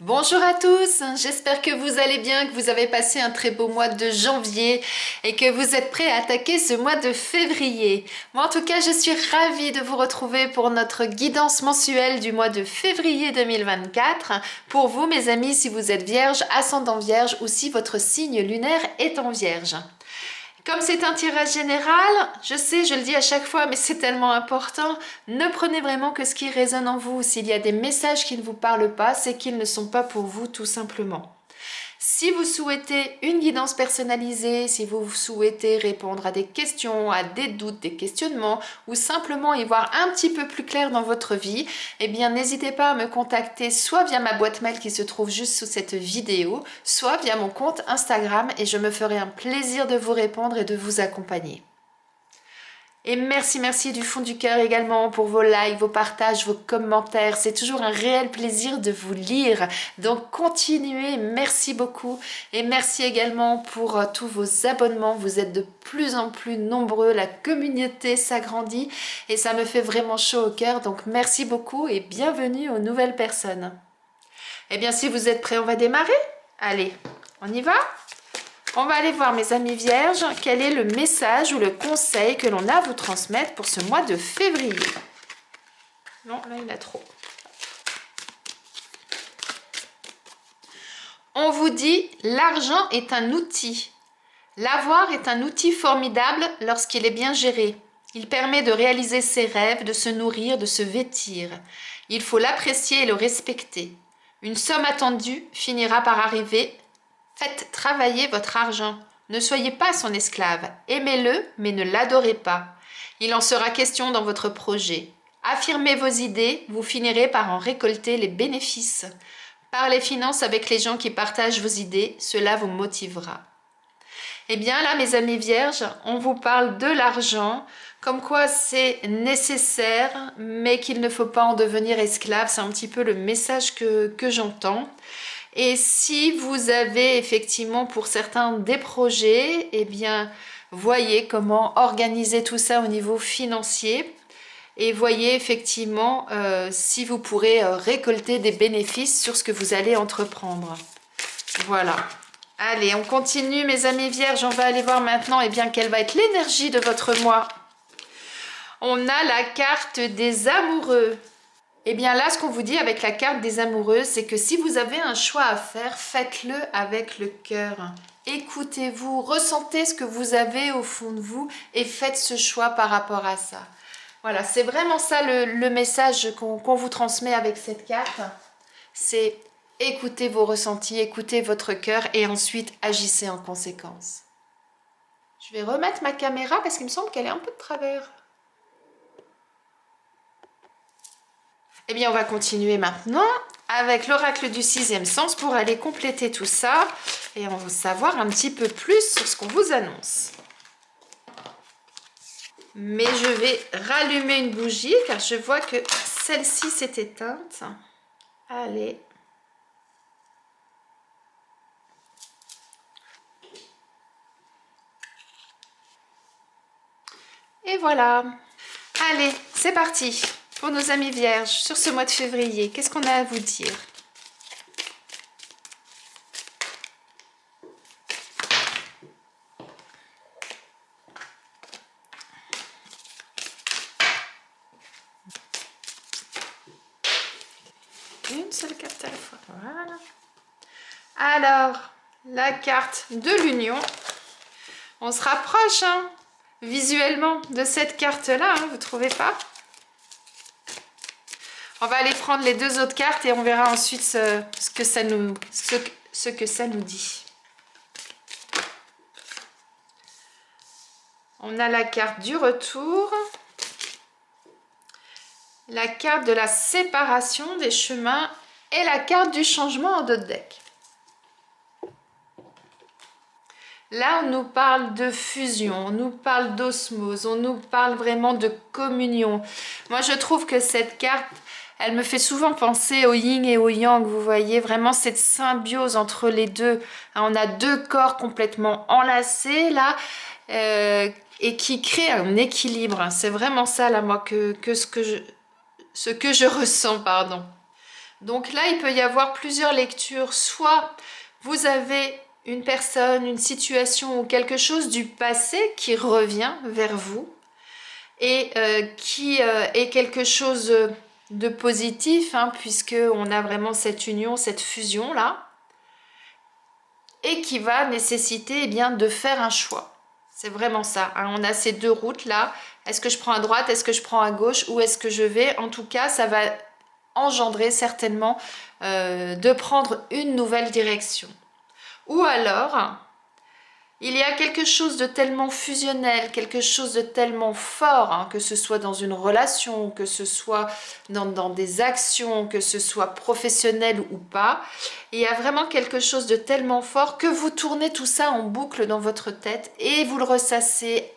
Bonjour à tous, j'espère que vous allez bien, que vous avez passé un très beau mois de janvier et que vous êtes prêts à attaquer ce mois de février. Moi en tout cas, je suis ravie de vous retrouver pour notre guidance mensuelle du mois de février 2024. Pour vous mes amis, si vous êtes vierge, ascendant vierge ou si votre signe lunaire est en vierge. Comme c'est un tirage général, je sais, je le dis à chaque fois, mais c'est tellement important, ne prenez vraiment que ce qui résonne en vous. S'il y a des messages qui ne vous parlent pas, c'est qu'ils ne sont pas pour vous tout simplement. Si vous souhaitez une guidance personnalisée, si vous souhaitez répondre à des questions, à des doutes, des questionnements, ou simplement y voir un petit peu plus clair dans votre vie, eh bien n'hésitez pas à me contacter soit via ma boîte mail qui se trouve juste sous cette vidéo, soit via mon compte Instagram et je me ferai un plaisir de vous répondre et de vous accompagner. Et merci du fond du cœur également pour vos likes, vos partages, vos commentaires. C'est toujours un réel plaisir de vous lire. Donc continuez, merci beaucoup. Et merci également pour tous vos abonnements. Vous êtes de plus en plus nombreux, la communauté s'agrandit et ça me fait vraiment chaud au cœur. Donc merci beaucoup et bienvenue aux nouvelles personnes. Eh bien si vous êtes prêts, on va démarrer. Allez, on y va ? On va aller voir mes amis vierges, quel est le message ou le conseil que l'on a à vous transmettre pour ce mois de février. Non, là il y en a trop. On vous dit, l'argent est un outil. L'avoir est un outil formidable lorsqu'il est bien géré. Il permet de réaliser ses rêves, de se nourrir, de se vêtir. Il faut l'apprécier et le respecter. Une somme attendue finira par arriver. Faites travailler votre argent. Ne soyez pas son esclave. Aimez-le, mais ne l'adorez pas. Il en sera question dans votre projet. Affirmez vos idées, vous finirez par en récolter les bénéfices. Parlez finances avec les gens qui partagent vos idées, cela vous motivera. Eh bien là, mes amis vierges, on vous parle de l'argent, comme quoi c'est nécessaire, mais qu'il ne faut pas en devenir esclave. C'est un petit peu le message que j'entends. Et si vous avez effectivement pour certains des projets, eh bien, voyez comment organiser tout ça au niveau financier et voyez effectivement si vous pourrez récolter des bénéfices sur ce que vous allez entreprendre. Voilà. Allez, on continue mes amis vierges, on va aller voir maintenant eh bien, quelle va être l'énergie de votre mois. On a la carte des amoureux. Eh bien là, ce qu'on vous dit avec la carte des amoureux, c'est que si vous avez un choix à faire, faites-le avec le cœur. Écoutez-vous, ressentez ce que vous avez au fond de vous et faites ce choix par rapport à ça. Voilà, c'est vraiment ça le message qu'on vous transmet avec cette carte. C'est écoutez vos ressentis, écoutez votre cœur et ensuite agissez en conséquence. Je vais remettre ma caméra parce qu'il me semble qu'elle est un peu de travers. Eh bien, on va continuer maintenant avec l'oracle du sixième sens pour aller compléter tout ça et on va savoir un petit peu plus sur ce qu'on vous annonce. Mais je vais rallumer une bougie car je vois que celle-ci s'est éteinte. Allez. Et voilà. Allez, c'est parti. Pour nos amis vierges, sur ce mois de février, qu'est-ce qu'on a à vous dire? Une seule carte à la fois. Voilà. Alors, la carte de l'union. On se rapproche hein, visuellement de cette carte-là, hein, vous ne trouvez pas? On va aller prendre les deux autres cartes et on verra ensuite ce que ça nous dit. On a la carte du retour, la carte de la séparation des chemins et la carte du changement en dos de deck. Là, on nous parle de fusion, on nous parle d'osmose, on nous parle vraiment de communion. Moi, je trouve que cette carte, elle me fait souvent penser au yin et au yang, vous voyez, vraiment cette symbiose entre les deux. On a deux corps complètement enlacés, là, et qui créent un équilibre. C'est vraiment ça, là, moi, ce que je ressens, pardon. Donc là, il peut y avoir plusieurs lectures. Soit vous avez une personne, une situation ou quelque chose du passé qui revient vers vous et qui est quelque chose de positif, hein, puisque on a vraiment cette union, cette fusion là, et qui va nécessiter eh bien, de faire un choix. C'est vraiment ça, hein. On a ces deux routes là. Est-ce que je prends à droite, est-ce que je prends à gauche, où est-ce que je vais? En tout cas, ça va engendrer certainement de prendre une nouvelle direction. Ou alors, il y a quelque chose de tellement fusionnel, quelque chose de tellement fort, hein, que ce soit dans une relation, que ce soit dans des actions, que ce soit professionnel ou pas. Il y a vraiment quelque chose de tellement fort que vous tournez tout ça en boucle dans votre tête et vous le ressassez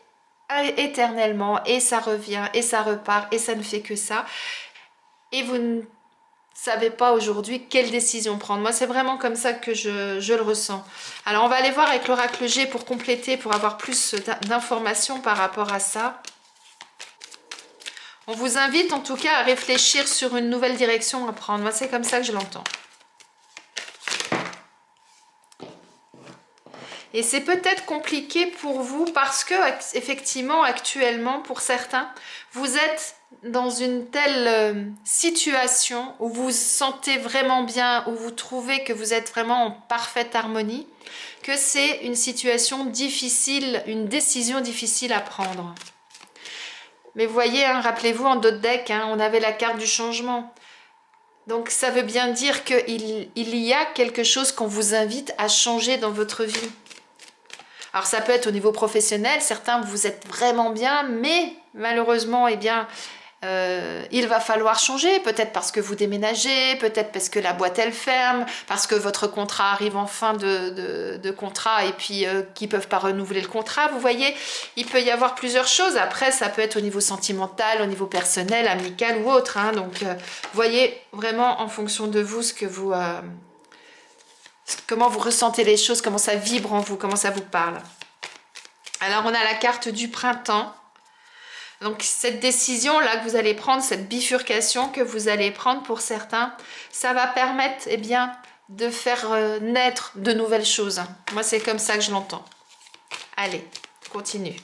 éternellement et ça revient et ça repart et ça ne fait que ça. Et vous ne savez pas aujourd'hui quelle décision prendre. Moi, c'est vraiment comme ça que je le ressens. Alors, on va aller voir avec l'oracle G pour compléter, pour avoir plus d'informations par rapport à ça. On vous invite en tout cas à réfléchir sur une nouvelle direction à prendre. Moi, c'est comme ça que je l'entends. Et c'est peut-être compliqué pour vous parce que, effectivement, actuellement, pour certains, vous êtes dans une telle situation où vous vous sentez vraiment bien, où vous trouvez que vous êtes vraiment en parfaite harmonie, que c'est une situation difficile, une décision difficile à prendre. Mais vous voyez, hein, rappelez-vous, en d'autres decks, hein, on avait la carte du changement. Donc ça veut bien dire qu'il y a quelque chose qu'on vous invite à changer dans votre vie. Alors ça peut être au niveau professionnel, certains vous êtes vraiment bien, mais malheureusement, eh bien, il va falloir changer, peut-être parce que vous déménagez, peut-être parce que la boîte elle ferme, parce que votre contrat arrive en fin de contrat et puis qu'ils ne peuvent pas renouveler le contrat, vous voyez, il peut y avoir plusieurs choses. Après, ça peut être au niveau sentimental, au niveau personnel, amical ou autre, hein. Donc, vous voyez vraiment en fonction de vous ce que vous... comment vous ressentez les choses, comment ça vibre en vous, comment ça vous parle. Alors, on a la carte du printemps. Donc, cette décision-là que vous allez prendre, cette bifurcation que vous allez prendre pour certains, ça va permettre, eh bien, de faire naître de nouvelles choses. Moi, c'est comme ça que je l'entends. Allez, continue.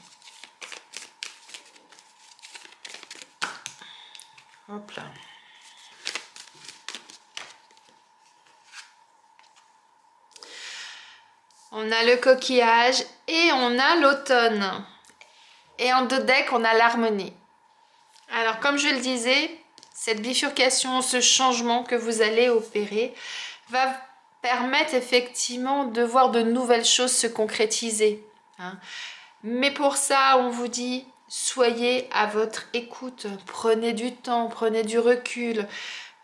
Hop là. On a le coquillage et on a l'automne. Et en deux decks, on a l'harmonie. Alors, comme je le disais, cette bifurcation, ce changement que vous allez opérer va permettre effectivement de voir de nouvelles choses se concrétiser, hein. Mais pour ça, on vous dit, soyez à votre écoute, prenez du temps, prenez du recul.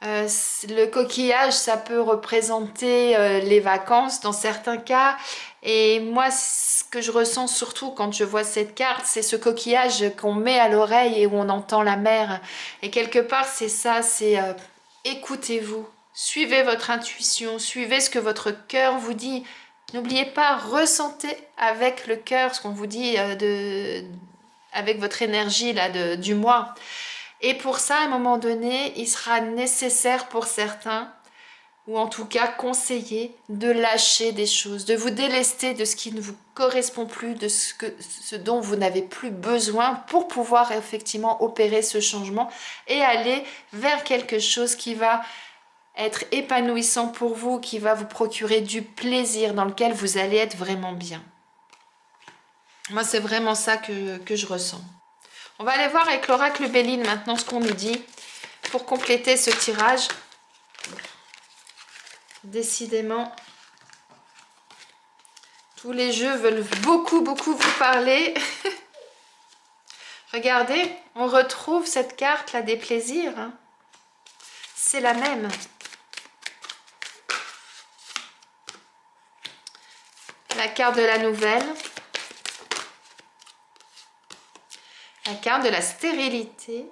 Le coquillage, ça peut représenter les vacances dans certains cas. Et moi, ce que je ressens surtout quand je vois cette carte, c'est ce coquillage qu'on met à l'oreille et où on entend la mer. Et quelque part, c'est ça, c'est écoutez-vous, suivez votre intuition, suivez ce que votre cœur vous dit. N'oubliez pas, ressentez avec le cœur ce qu'on vous dit avec votre énergie là, du mois. Et pour ça, à un moment donné, il sera nécessaire pour certains, ou en tout cas conseillé, de lâcher des choses, de vous délester de ce qui ne vous correspond plus, de ce dont vous n'avez plus besoin pour pouvoir effectivement opérer ce changement et aller vers quelque chose qui va être épanouissant pour vous, qui va vous procurer du plaisir, dans lequel vous allez être vraiment bien. Moi, c'est vraiment ça que je ressens. On va aller voir avec l'oracle Béline maintenant ce qu'on nous dit pour compléter ce tirage. Décidément, tous les jeux veulent beaucoup vous parler. Regardez, on retrouve cette carte là des plaisirs, hein. C'est la même. La carte de la nouvelle. La carte de la stérilité.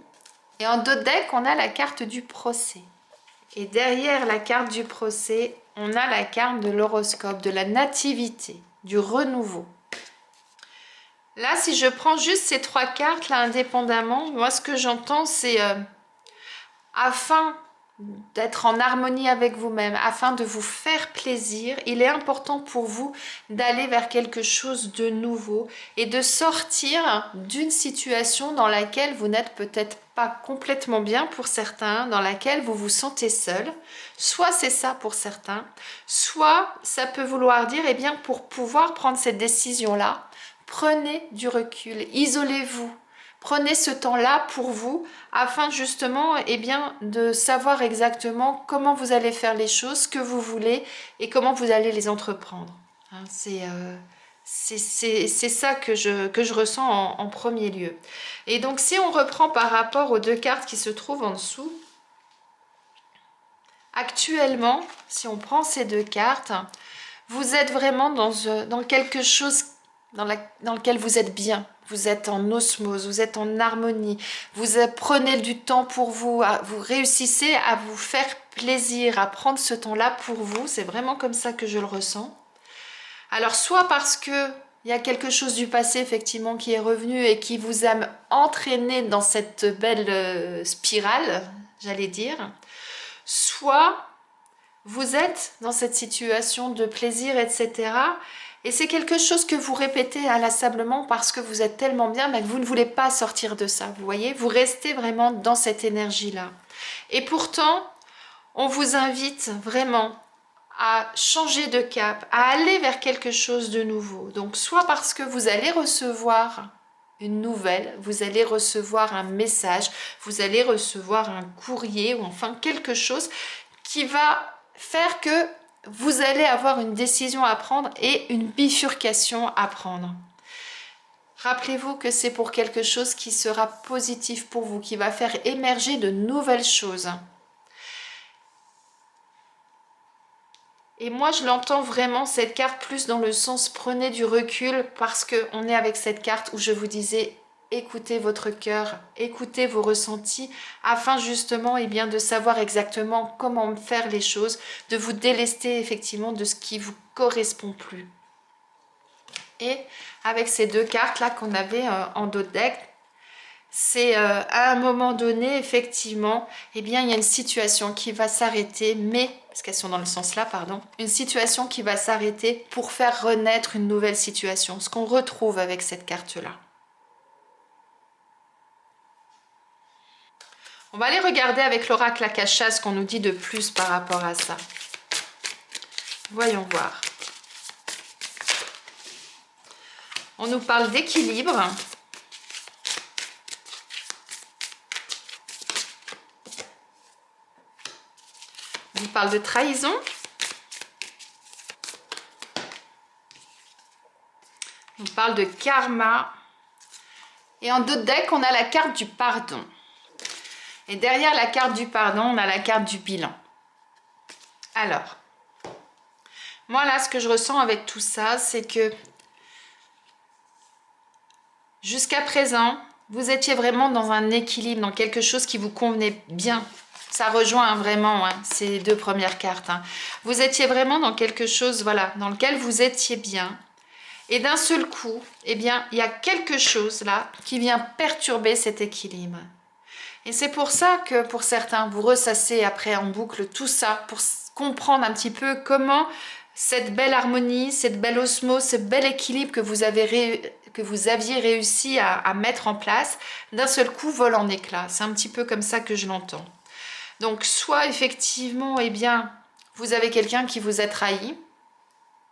Et en deux decks, on a la carte du procès. Et derrière la carte du procès, on a la carte de l'horoscope, de la nativité, du renouveau. Là, si je prends juste ces trois cartes là indépendamment, moi ce que j'entends c'est afin d'être en harmonie avec vous-même, afin de vous faire plaisir, il est important pour vous d'aller vers quelque chose de nouveau et de sortir d'une situation dans laquelle vous n'êtes peut-être pas complètement bien pour certains, dans laquelle vous vous sentez seul. Soit c'est ça pour certains, soit ça peut vouloir dire, eh bien, pour pouvoir prendre cette décision-là, prenez du recul, isolez-vous. Prenez ce temps-là pour vous afin justement eh bien, de savoir exactement comment vous allez faire les choses, ce que vous voulez et comment vous allez les entreprendre. Hein, c'est ça que je ressens en premier lieu. Et donc si on reprend par rapport aux deux cartes qui se trouvent en dessous, actuellement, si on prend ces deux cartes, vous êtes vraiment dans quelque chose dans lequel vous êtes bien. Vous êtes en osmose, vous êtes en harmonie, prenez du temps pour vous, vous réussissez à vous faire plaisir, à prendre ce temps-là pour vous. C'est vraiment comme ça que je le ressens. Alors, soit parce que il y a quelque chose du passé, effectivement, qui est revenu et qui vous a entraîné dans cette belle spirale, j'allais dire. Soit vous êtes dans cette situation de plaisir, etc. Et c'est quelque chose que vous répétez inlassablement parce que vous êtes tellement bien, mais que vous ne voulez pas sortir de ça. Vous voyez, vous restez vraiment dans cette énergie-là. Et pourtant, on vous invite vraiment à changer de cap, à aller vers quelque chose de nouveau. Donc, soit parce que vous allez recevoir une nouvelle, vous allez recevoir un message, vous allez recevoir un courrier ou enfin quelque chose qui va faire que vous allez avoir une décision à prendre et une bifurcation à prendre. Rappelez-vous que c'est pour quelque chose qui sera positif pour vous, qui va faire émerger de nouvelles choses. Et moi, je l'entends vraiment, cette carte, plus dans le sens prenez du recul, parce qu'on est avec cette carte où je vous disais, écoutez votre cœur, écoutez vos ressentis, afin justement bien, de savoir exactement comment faire les choses, de vous délester effectivement de ce qui vous correspond plus. Et avec ces deux cartes-là qu'on avait en dos de deck, c'est à un moment donné, effectivement, eh bien, il y a une situation qui va s'arrêter, mais, parce qu'elles sont dans le sens là, pardon, une situation qui va s'arrêter pour faire renaître une nouvelle situation, ce qu'on retrouve avec cette carte-là. On va aller regarder avec l'oracle Akasha ce qu'on nous dit de plus par rapport à ça. Voyons voir. On nous parle d'équilibre. On nous parle de trahison. On parle de karma. Et en dos de deck, on a la carte du pardon. Et derrière la carte du pardon, on a la carte du bilan. Alors, moi là, ce que je ressens avec tout ça, c'est que jusqu'à présent, vous étiez vraiment dans un équilibre, dans quelque chose qui vous convenait bien. Ça rejoint vraiment ces deux premières cartes. Vous étiez vraiment dans quelque chose, voilà, dans lequel vous étiez bien. Et d'un seul coup, eh bien, il y a quelque chose là qui vient perturber cet équilibre. Et c'est pour ça que pour certains, vous ressassez après en boucle tout ça pour comprendre un petit peu comment cette belle harmonie, cette belle osmose, ce bel équilibre que vous aviez réussi à mettre en place, d'un seul coup vole en éclats. C'est un petit peu comme ça que je l'entends. Donc soit effectivement, eh bien, vous avez quelqu'un qui vous a trahi,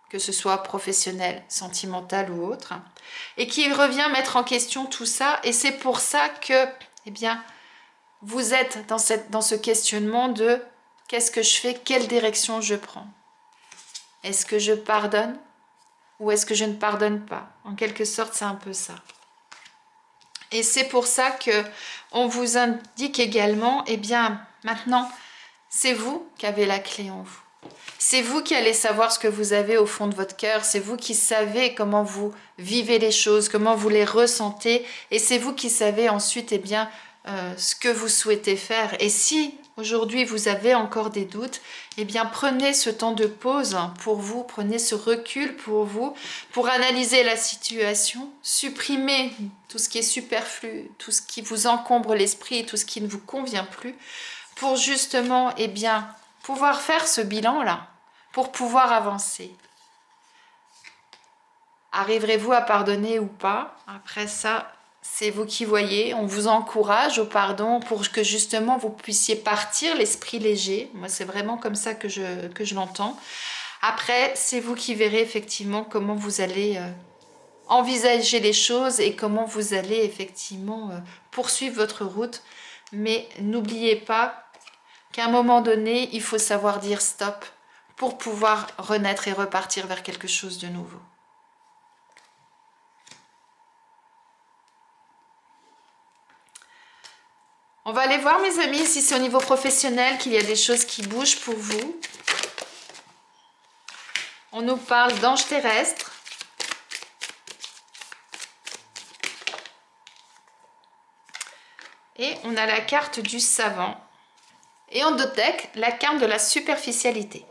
que ce soit professionnel, sentimental ou autre, et qui revient mettre en question tout ça. Et c'est pour ça que, eh bien, vous êtes dans ce questionnement de qu'est-ce que je fais, quelle direction je prends. Est-ce que je pardonne ou est-ce que je ne pardonne pas? En quelque sorte, c'est un peu ça. Et c'est pour ça que on vous indique également, eh bien, maintenant, c'est vous qui avez la clé en vous. C'est vous qui allez savoir ce que vous avez au fond de votre cœur. C'est vous qui savez comment vous vivez les choses, comment vous les ressentez. Et c'est vous qui savez ensuite, eh bien, ce que vous souhaitez faire. Et si aujourd'hui vous avez encore des doutes, eh bien prenez ce temps de pause pour vous, prenez ce recul pour vous, pour analyser la situation, supprimer tout ce qui est superflu, tout ce qui vous encombre l'esprit, tout ce qui ne vous convient plus, pour justement, eh bien, pouvoir faire ce bilan-là, pour pouvoir avancer. Arriverez-vous à pardonner ou pas? Après ça, c'est vous qui voyez. On vous encourage au pardon pour que justement vous puissiez partir l'esprit léger. Moi, c'est vraiment comme ça que je l'entends. Après, c'est vous qui verrez effectivement comment vous allez envisager les choses et comment vous allez effectivement poursuivre votre route. Mais n'oubliez pas qu'à un moment donné, il faut savoir dire stop pour pouvoir renaître et repartir vers quelque chose de nouveau. On va aller voir, mes amis, si c'est au niveau professionnel qu'il y a des choses qui bougent pour vous. On nous parle d'anges terrestres. Et on a la carte du savant. Et en dos de deck, la carte de la superficialité.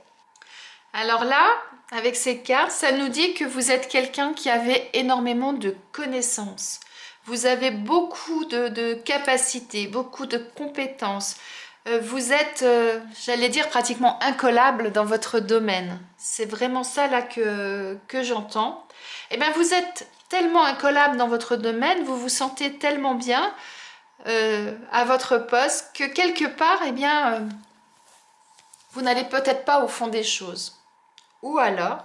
Alors là, avec ces cartes, ça nous dit que vous êtes quelqu'un qui avait énormément de connaissances. Vous avez beaucoup de capacités, beaucoup de compétences. Vous êtes, j'allais dire, pratiquement incollable dans votre domaine. C'est vraiment ça là que j'entends. Eh bien, vous êtes tellement incollable dans votre domaine, vous vous sentez tellement bien à votre poste que quelque part, eh bien, vous n'allez peut-être pas au fond des choses. Ou alors,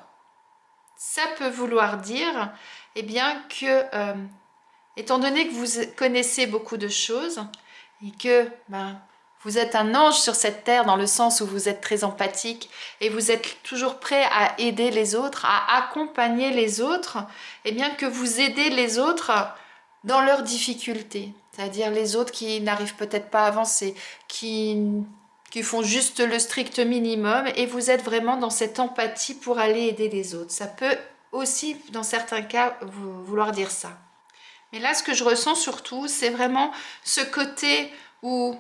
ça peut vouloir dire, eh bien, que étant donné que vous connaissez beaucoup de choses et que vous êtes un ange sur cette terre dans le sens où vous êtes très empathique et vous êtes toujours prêt à aider les autres, à accompagner les autres, eh bien que vous aidez les autres dans leurs difficultés. C'est-à-dire les autres qui n'arrivent peut-être pas à avancer, qui font juste le strict minimum et vous êtes vraiment dans cette empathie pour aller aider les autres. Ça peut aussi, dans certains cas, vouloir dire ça. Mais là, ce que je ressens surtout, c'est vraiment ce côté où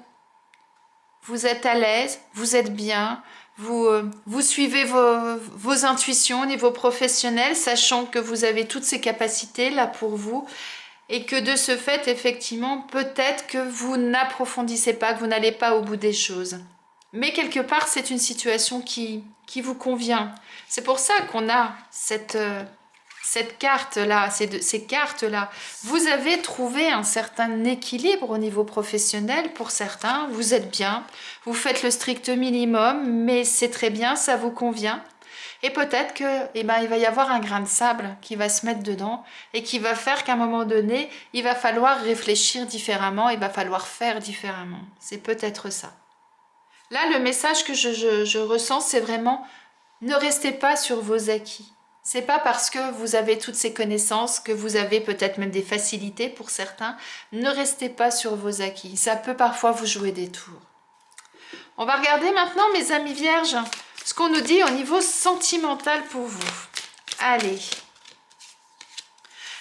vous êtes à l'aise, vous êtes bien, vous suivez vos intuitions au niveau professionnel, sachant que vous avez toutes ces capacités là pour vous et que de ce fait, effectivement, peut-être que vous n'approfondissez pas, que vous n'allez pas au bout des choses. Mais quelque part, c'est une situation qui vous convient. C'est pour ça qu'on a cette carte-là, ces cartes-là. Vous avez trouvé un certain équilibre au niveau professionnel pour certains. Vous êtes bien, vous faites le strict minimum, mais c'est très bien, ça vous convient. Et peut-être que, il va y avoir un grain de sable qui va se mettre dedans et qui va faire qu'à un moment donné, il va falloir réfléchir différemment, il va falloir faire différemment. C'est peut-être ça. Là, le message que je ressens, c'est vraiment ne restez pas sur vos acquis. C'est pas parce que vous avez toutes ces connaissances, que vous avez peut-être même des facilités pour certains. Ne restez pas sur vos acquis. Ça peut parfois vous jouer des tours. On va regarder maintenant, mes amis vierges, ce qu'on nous dit au niveau sentimental pour vous. Allez.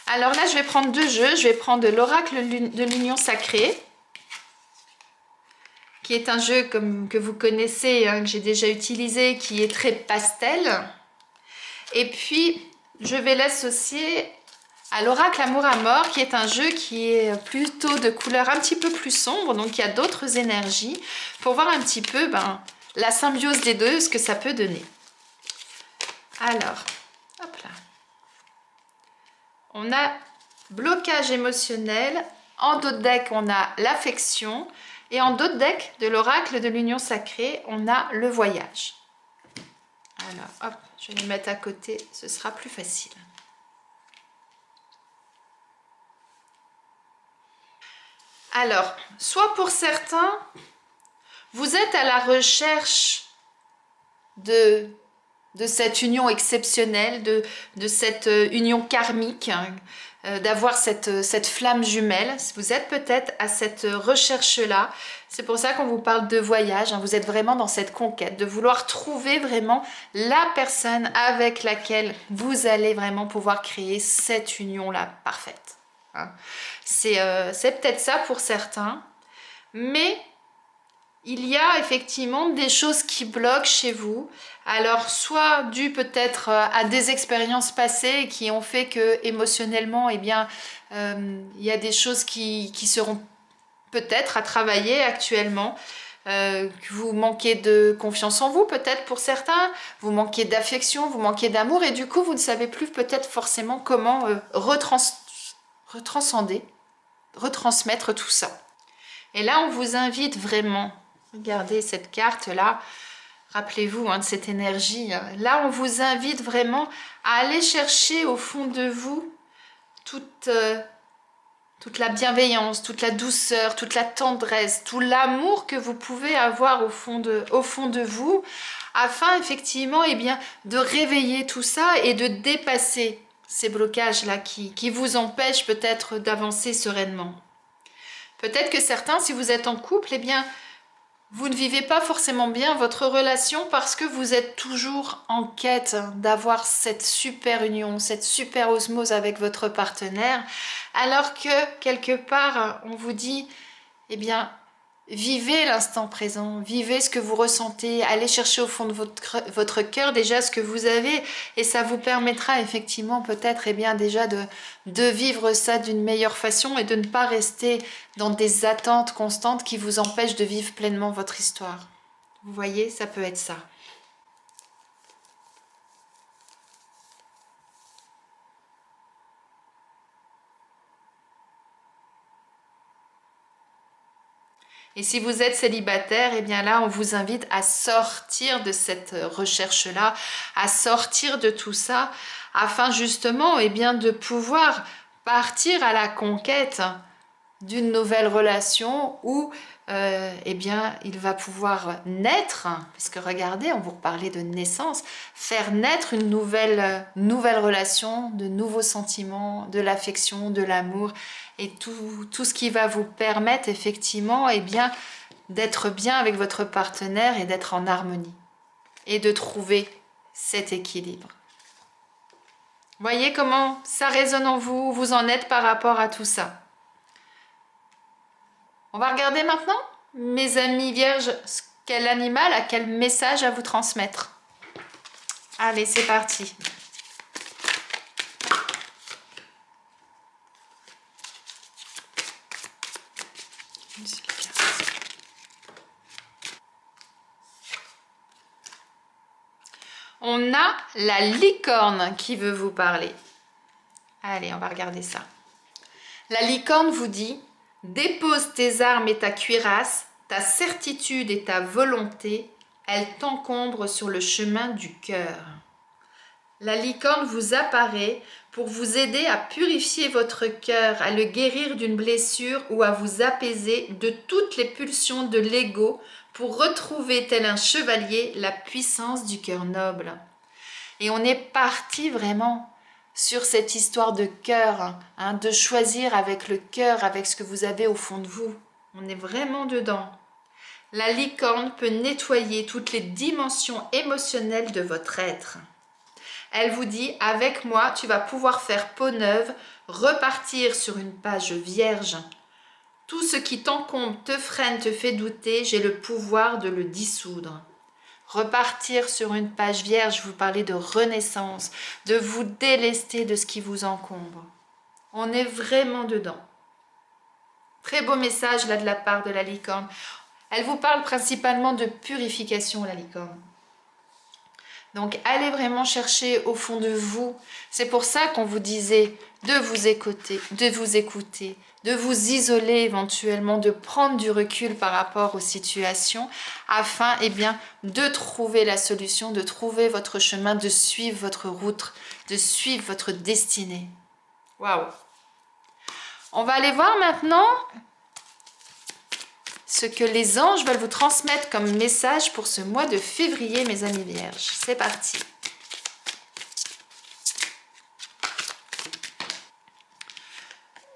Alors là, je vais prendre deux jeux. Je vais prendre l'oracle de l'union sacrée, qui est un jeu que vous connaissez, que j'ai déjà utilisé, qui est très pastel. Et puis, je vais l'associer à l'oracle amour à mort, qui est un jeu qui est plutôt de couleur un petit peu plus sombre, donc il y a d'autres énergies, pour voir un petit peu la symbiose des deux, ce que ça peut donner. Alors, hop là. On a blocage émotionnel, en dos de deck on a l'affection, et en dos de deck de l'oracle de l'union sacrée, on a le voyage. Alors, hop, je vais les mettre à côté, ce sera plus facile. Alors, soit pour certains, vous êtes à la recherche de cette union exceptionnelle, de cette union karmique, d'avoir cette flamme jumelle. Vous êtes peut-être à cette recherche-là. C'est pour ça qu'on vous parle de voyage. Vous êtes vraiment dans cette conquête, de vouloir trouver vraiment la personne avec laquelle vous allez vraiment pouvoir créer cette union-là parfaite. C'est peut-être ça pour certains, mais il y a effectivement des choses qui bloquent chez vous. Alors, soit dû peut-être à des expériences passées qui ont fait que émotionnellement, eh bien, il y a des choses qui seront peut-être à travailler actuellement. que vous manquez de confiance en vous, peut-être pour certains, vous manquez d'affection, vous manquez d'amour, et du coup, vous ne savez plus peut-être forcément comment retransmettre tout ça. Et là, on vous invite vraiment, regardez cette carte-là, rappelez-vous de cette énergie, là, on vous invite vraiment à aller chercher au fond de vous toute la bienveillance, toute la douceur, toute la tendresse, tout l'amour que vous pouvez avoir au fond de vous, afin effectivement de réveiller tout ça et de dépasser ces blocages-là qui vous empêchent peut-être d'avancer sereinement. Peut-être que certains, si vous êtes en couple, vous ne vivez pas forcément bien votre relation parce que vous êtes toujours en quête d'avoir cette super union, cette super osmose avec votre partenaire, alors que quelque part, on vous dit, vivez l'instant présent, vivez ce que vous ressentez, allez chercher au fond de votre cœur déjà ce que vous avez, et ça vous permettra effectivement peut-être déjà de vivre ça d'une meilleure façon et de ne pas rester dans des attentes constantes qui vous empêchent de vivre pleinement votre histoire. Vous voyez, ça peut être ça. Et si vous êtes célibataire, là, on vous invite à sortir de cette recherche-là, à sortir de tout ça, afin justement de pouvoir partir à la conquête d'une nouvelle relation où il va pouvoir naître, parce que regardez, on vous reparlait de naissance, faire naître une nouvelle relation, de nouveaux sentiments, de l'affection, de l'amour, et tout ce qui va vous permettre effectivement d'être bien avec votre partenaire et d'être en harmonie, et de trouver cet équilibre. Voyez comment ça résonne en vous, vous en êtes par rapport à tout ça. On va regarder maintenant, mes amis vierges, quel animal a quel message à vous transmettre. Allez, c'est parti. On a la licorne qui veut vous parler. Allez, on va regarder ça. La licorne vous dit: dépose tes armes et ta cuirasse, ta certitude et ta volonté, elles t'encombrent sur le chemin du cœur. La licorne vous apparaît pour vous aider à purifier votre cœur, à le guérir d'une blessure ou à vous apaiser de toutes les pulsions de l'ego pour retrouver, tel un chevalier, la puissance du cœur noble. Et on est parti vraiment sur cette histoire de cœur, de choisir avec le cœur, avec ce que vous avez au fond de vous. On est vraiment dedans. La licorne peut nettoyer toutes les dimensions émotionnelles de votre être. Elle vous dit: avec moi, tu vas pouvoir faire peau neuve, repartir sur une page vierge. Tout ce qui t'encombre, te freine, te fait douter, j'ai le pouvoir de le dissoudre. Repartir sur une page vierge, vous parlez de renaissance, de vous délester de ce qui vous encombre. On est vraiment dedans. Très beau message là de la part de la licorne. Elle vous parle principalement de purification, la licorne. Donc allez vraiment chercher au fond de vous. C'est pour ça qu'on vous disait de vous écouter, de vous isoler éventuellement, de prendre du recul par rapport aux situations, afin de trouver la solution, de trouver votre chemin, de suivre votre route, de suivre votre destinée. Waouh! On va aller voir maintenant ce que les anges veulent vous transmettre comme message pour ce mois de février, mes amis vierges. C'est parti.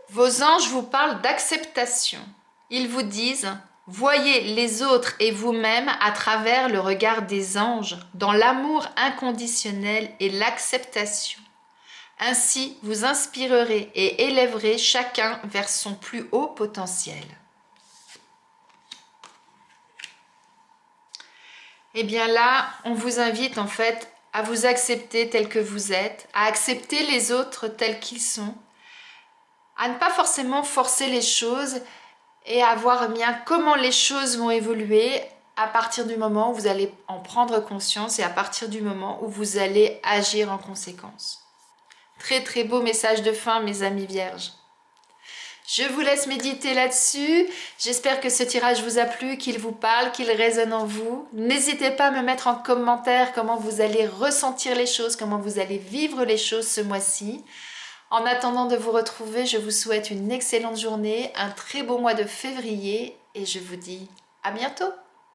Vos anges vous parlent d'acceptation. Ils vous disent: voyez les autres et vous-même à travers le regard des anges, dans l'amour inconditionnel et l'acceptation. Ainsi, vous inspirerez et élèverez chacun vers son plus haut potentiel. Eh bien là, on vous invite en fait à vous accepter tel que vous êtes, à accepter les autres tels qu'ils sont, à ne pas forcément forcer les choses et à voir bien comment les choses vont évoluer à partir du moment où vous allez en prendre conscience et à partir du moment où vous allez agir en conséquence. Très très beau message de fin, mes amis vierges. Je vous laisse méditer là-dessus. J'espère que ce tirage vous a plu, qu'il vous parle, qu'il résonne en vous. N'hésitez pas à me mettre en commentaire comment vous allez ressentir les choses, comment vous allez vivre les choses ce mois-ci. En attendant de vous retrouver, je vous souhaite une excellente journée, un très beau mois de février et je vous dis à bientôt.